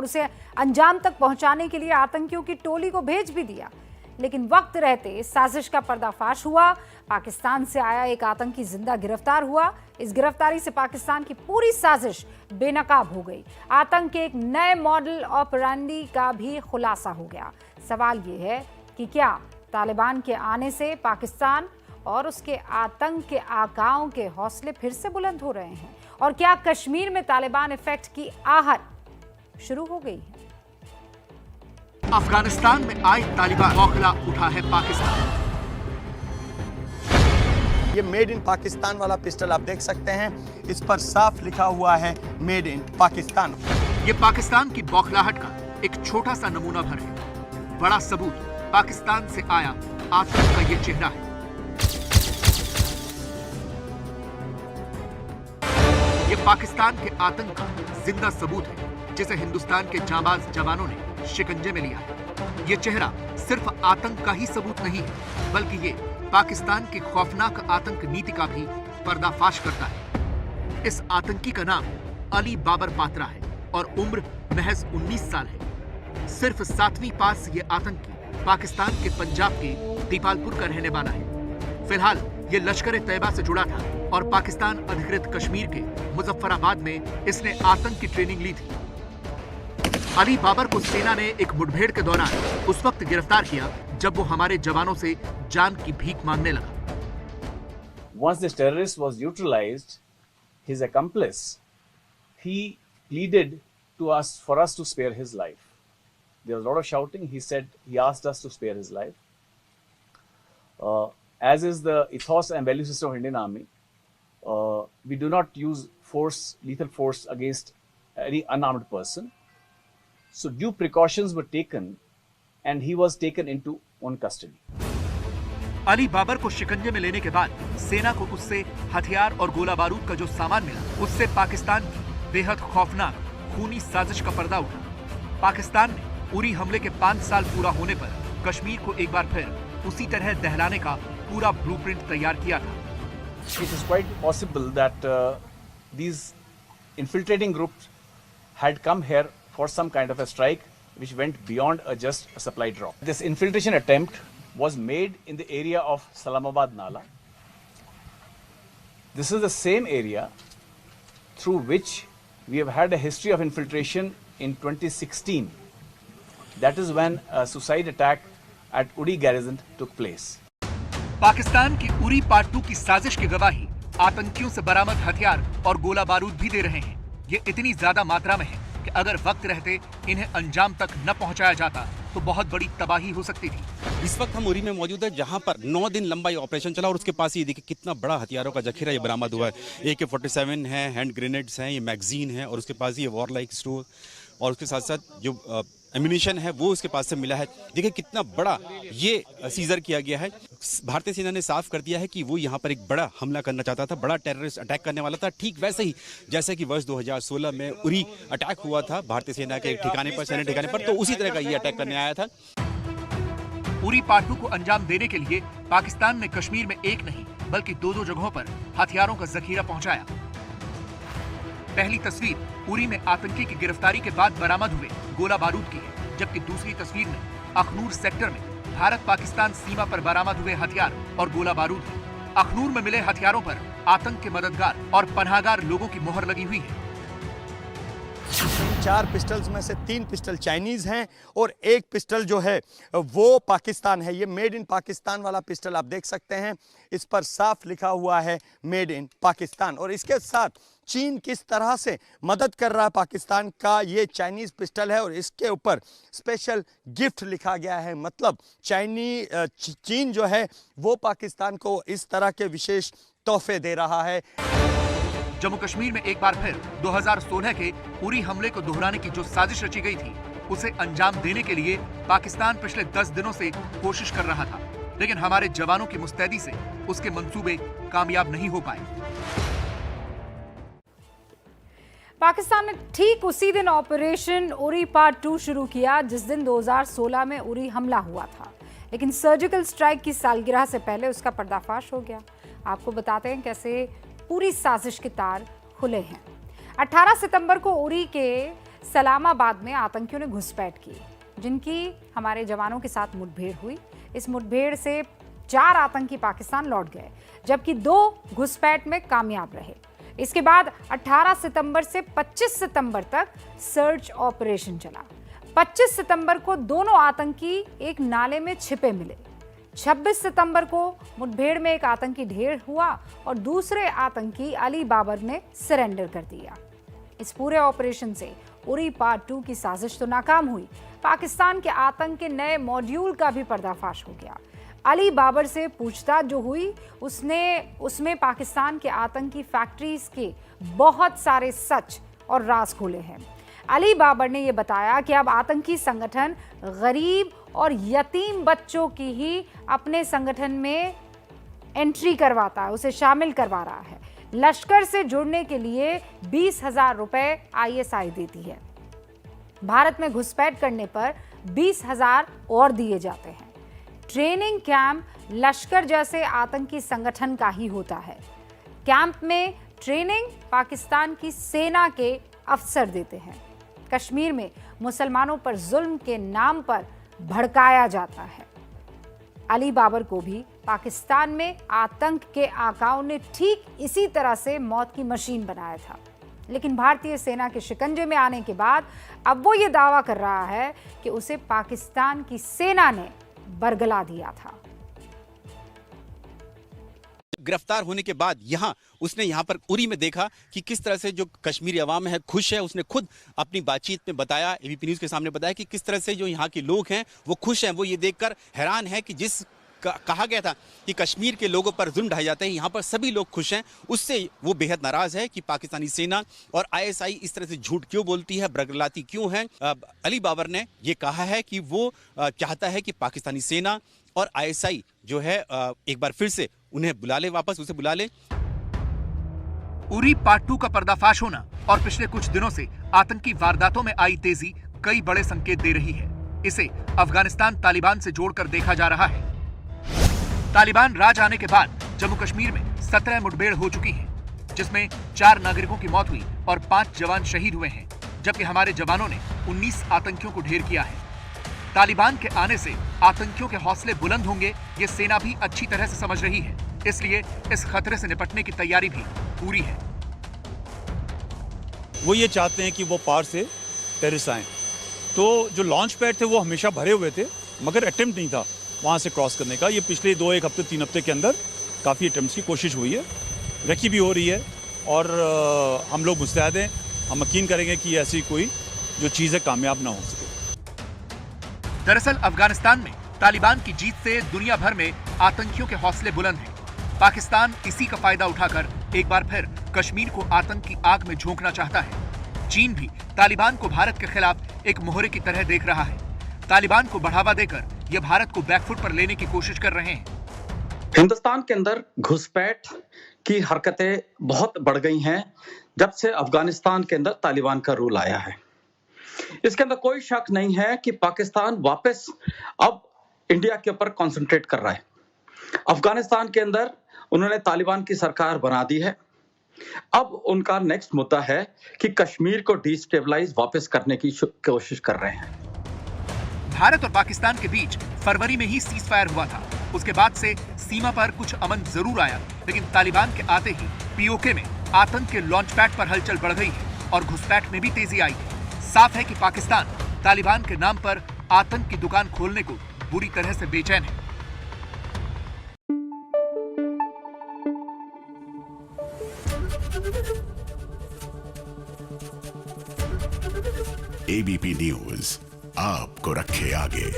और उसे अंजाम तक पहुंचाने के लिए आतंकियों की टोली को भेज भी दिया। लेकिन वक्त रहते इस साजिश का पर्दाफाश हुआ। पाकिस्तान से आया एक आतंकी जिंदा गिरफ्तार हुआ। इस गिरफ्तारी से पाकिस्तान की पूरी साजिश बेनकाब हो गई। आतंक के एक नए मॉडल ऑपरेंडी का भी खुलासा हो गया। सवाल ये है कि क्या तालिबान के आने से पाकिस्तान और उसके आतंक के आकाओं के हौसले फिर से बुलंद हो रहे हैं, और क्या कश्मीर में तालिबान इफेक्ट की आहट शुरू हो गई है? अफगानिस्तान में आए तालिबान हौसला उठा है पाकिस्तान। ये मेड इन पाकिस्तान वाला पिस्टल आप देख सकते हैं, इस पर साफ लिखा हुआ है मेड इन पाकिस्तान। ये पाकिस्तान की बौखलाहट का एक छोटा सा नमूना भर है। बड़ा सबूत पाकिस्तान से आया आतंक का ये चेहरा है। ये पाकिस्तान के आतंक का जिंदा सबूत है, जिसे हिंदुस्तान के जांबाज जवानों ने शिकंजे में लिया है। ये चेहरा सिर्फ आतंक का ही सबूत नहीं है, बल्कि ये पाकिस्तान की खौफनाक आतंक नीति का भी पर्दाफाश करता है। इस आतंकी का नाम अली बाबर पात्रा है और उम्र महज 19 साल है। सिर्फ 7वीं पास ये आतंकी पाकिस्तान के पंजाब के दीपालपुर का रहने वाला है। फिलहाल ये लश्कर तैयबा से जुड़ा था और पाकिस्तान अधिकृत कश्मीर के मुजफ्फराबाद में इसने आतंक की ट्रेनिंग ली थी। अली बाबर को सेना ने एक मुठभेड़ के दौरान उस वक्त गिरफ्तार किया जब वो हमारे जवानों से जान की भीख मांगने लगा। Once this terrorist was neutralized, his accomplice, he pleaded to us for us to spare his life. There was a lot of shouting. He asked us to spare his life. As is the ethos and value system of Indian Army, we do not use force, lethal force against any unarmed person. So due precautions were taken and he was taken into own custody. Ali Babar को शिकंजे में लेने के बाद सेना को उससे हथियार और गोला बारूद का जो सामान मिला, उससे पाकिस्तान की बेहद खौफनाक खूनी साजिश का पर्दा उठा। पाकिस्तान ने उरी हमले के 5 साल पूरा होने पर कश्मीर को एक बार फिर उसी तरह दहलाने का पूरा ब्लूप्रिंट तैयार किया था। It is quite possible that these infiltrating groups had come here for some kind of a strike which went beyond just a supply drop. This infiltration attempt was made in the area of Salamabad Nala. This is the same area through which we have had a history of infiltration in 2016. That is when a suicide attack at Uri garrison took place. Pakistan की Uri part 2 की साजिश की गवाही आतंकियों से बरामद हथियार और गोला बारूद भी दे रहे हैं। ये इतनी ज्यादा मात्रा में है कि अगर वक्त रहते इन्हें अंजाम तक न पहुंचाया जाता तो बहुत बड़ी तबाही हो सकती थी। इस वक्त हम उरी में मौजूद है, जहां पर 9 दिन लंबा ये ऑपरेशन चला और उसके पास ये देखिए कितना बड़ा हथियारों का जखीरा ये बरामद हुआ है। AK-47 है, हैंड ग्रेनेड्स हैं, ये मैगजीन है और उसके पास ये वॉर लाइक स्टोर और उसके साथ साथ जो एम्यूनिशन है वो उसके पास से मिला है। देखिए कितना बड़ा ये सीजर किया गया है। भारतीय सेना ने साफ कर दिया है कि वो यहाँ पर एक बड़ा हमला करना चाहता था, बड़ा टेररिस्ट अटैक करने वाला था, ठीक वैसे ही जैसे कि वर्ष 2016 में उरी अटैक हुआ था भारतीय सेना के ठिकाने पर, सैन्य ठिकाने पर, तो उसी तरह का ये अटैक करने आया था। उरी पार्ट 2 को अंजाम देने के लिए पाकिस्तान ने कश्मीर में एक नहीं बल्कि 2 जगहों पर हथियारों का जखीरा पहुंचाया। पहली तस्वीर उरी में आतंकी की गिरफ्तारी के बाद बरामद हुए गोला बारूद की है, जबकि दूसरी तस्वीर में अखनूर सेक्टर में भारत पाकिस्तान सीमा पर बरामद हुए हथियार और गोला बारूद है। अखनूर में मिले हथियारों पर आतंक के मददगार और पनाहगार लोगों की मोहर लगी हुई है। 4 पिस्टल्स में से 3 पिस्टल चाइनीज हैं और 1 पिस्टल जो है वो पाकिस्तान है। ये मेड इन पाकिस्तान वाला पिस्टल आप देख सकते हैं, इस पर साफ लिखा हुआ है मेड इन पाकिस्तान। और इसके साथ चीन किस तरह से मदद कर रहा है पाकिस्तान का, ये चाइनीज पिस्टल है और इसके ऊपर स्पेशल गिफ्ट लिखा गया है। मतलब चीन जो है वो पाकिस्तान को इस तरह के विशेष तोहफे दे रहा है। जम्मू कश्मीर में एक बार फिर 2016 के उरी हमले को दोहराने की जो साजिश रची गई थी, उसे अंजाम देने के लिए पाकिस्तान पिछले 10 दिनों से कोशिश कर रहा था, लेकिन हमारे जवानों की मुस्तैदी से उसके मंसूबे कामयाब नहीं हो पाए। पाकिस्तान ने ठीक उसी दिन ऑपरेशन उरी पार्ट 2 शुरू किया जिस दिन 2016 में उरी हमला हुआ था, लेकिन सर्जिकल स्ट्राइक की सालगिरह से पहले उसका पर्दाफाश हो गया। आपको बताते हैं कैसे पूरी साजिश के तार खुले हैं। 18 सितंबर को उरी के सलामाबाद में आतंकियों ने घुसपैठ की, जिनकी हमारे जवानों के साथ मुठभेड़ हुई। इस मुठभेड़ से 4 आतंकी पाकिस्तान लौट गए, जबकि 2 घुसपैठ में कामयाब रहे। इसके बाद 18 सितंबर से 25 सितंबर तक सर्च ऑपरेशन चला। 25 सितंबर को दोनों आतंकी एक नाले में छिपे मिले। 26 सितंबर को मुठभेड़ में एक आतंकी ढेर हुआ और दूसरे आतंकी अली बाबर ने सरेंडर कर दिया। इस पूरे ऑपरेशन से उरी पार्ट 2 की साजिश तो नाकाम हुई, पाकिस्तान के आतंक के नए मॉड्यूल का भी पर्दाफाश हो गया। अली बाबर से पूछताछ जो हुई उसमें पाकिस्तान के आतंकी फैक्ट्रीज के बहुत सारे सच और राज खुले हैं। अली बाबर ने यह बताया कि अब आतंकी संगठन गरीब और यतीम बच्चों की ही अपने संगठन में एंट्री करवाता है, उसे शामिल करवा रहा है। लश्कर से जुड़ने के लिए 20,000 रुपए ISI देती है। भारत में घुसपैठ करने पर 20,000 और दिए जाते हैं। ट्रेनिंग कैंप लश्कर जैसे आतंकी संगठन का ही होता है। कैंप में ट्रेनिंग पाकिस्तान की सेना के अफसर देते हैं। कश्मीर में मुसलमानों पर जुल्म के नाम पर भड़काया जाता है। अली बाबर को भी पाकिस्तान में आतंक के आकाओं ने ठीक इसी तरह से मौत की मशीन बनाया था, लेकिन भारतीय सेना के शिकंजे में आने के बाद अब वो ये दावा कर रहा है कि उसे पाकिस्तान की सेना ने बरगला दिया था। गिरफ्तार होने के बाद उसने यहाँ पर उरी में देखा कि किस तरह से जो कश्मीरी अवाम है खुश है। उसने खुद अपनी बातचीत में बताया, ABP न्यूज़ के सामने बताया कि किस तरह से जो यहाँ के लोग हैं वो खुश हैं। वो ये देखकर हैरान है कि जिस कहा गया था कि कश्मीर के लोगों पर जुल्म ढाए जाते हैं, यहाँ पर सभी लोग खुश हैं। उससे वो बेहद नाराज है कि पाकिस्तानी सेना और ISI इस तरह से झूठ क्यों बोलती है, बरगलाती क्यों है। अली बाबर ने ये कहा है कि वो चाहता है कि पाकिस्तानी सेना और ISI जो है एक बार फिर से उन्हें बुला ले, वापस उसे बुला ले। उरी पार्ट 2 का पर्दाफाश होना और पिछले कुछ दिनों से आतंकी वारदातों में आई तेजी कई बड़े संकेत दे रही है। इसे अफगानिस्तान तालिबान से जोड़कर देखा जा रहा है। तालिबान राज आने के बाद जम्मू कश्मीर में 17 मुठभेड़ हो चुकी हैं, जिसमें 4 नागरिकों की मौत हुई और 5 जवान शहीद हुए हैं, जबकि हमारे जवानों ने 19 आतंकियों को ढेर किया है। तालिबान के आने से आतंकियों के हौसले बुलंद होंगे, ये सेना भी अच्छी तरह से समझ रही है। इसलिए इस खतरे से निपटने की तैयारी भी पूरी है। वो ये चाहते हैं कि वो पार से टेररिस्ट आएं। तो जो लॉन्च पैड थे वो हमेशा भरे हुए थे, मगर अटेम्प्ट नहीं था वहाँ से क्रॉस करने का। ये पिछले 1 हफ्ते 3 हफ्ते के अंदर काफ़ी अटेम्प्ट्स की कोशिश हुई है, रेकी भी हो रही है और हम लोग मुस्तैद हैं। हम यकीन करेंगे कि ऐसी कोई जो चीज़ है कामयाब ना हो सके। दरअसल अफगानिस्तान में तालिबान की जीत से दुनिया भर में आतंकियों के हौसले बुलंद हैं। पाकिस्तान इसी का फायदा उठाकर एक बार फिर कश्मीर को आतंक की आग में झोंकना चाहता है। चीन भी तालिबान को भारत के खिलाफ एक मोहरे की तरह देख रहा है। तालिबान को बढ़ावा देकर ये भारत को बैकफुट पर लेने की कोशिश कर रहे हैं। हिंदुस्तान के अंदर घुसपैठ की हरकतें बहुत बढ़ गई हैं जब से अफगानिस्तान के अंदर तालिबान का रूल आया है। इसके अंदर कोई शक नहीं है कि पाकिस्तान वापस अब इंडिया के ऊपर कंसंट्रेट कर रहा है। अफगानिस्तान के अंदर उन्होंने तालिबान की सरकार बना दी है। अब उनका नेक्स्ट मुद्दा है कि कश्मीर को डिस्टेबलाइज वापस करने की कोशिश कर रहे हैं। भारत और पाकिस्तान के बीच फरवरी में ही सीज फायर हुआ था। उसके बाद से सीमा पर कुछ अमन जरूर आया, लेकिन तालिबान के आते ही POK में आतंक के लॉन्च पैड पर हलचल बढ़ गई है और घुसपैठ में भी तेजी आई है। साफ है कि पाकिस्तान तालिबान के नाम पर आतंक की दुकान खोलने को बुरी तरह से बेचैन है। ABP न्यूज़ आपको रखे आगे।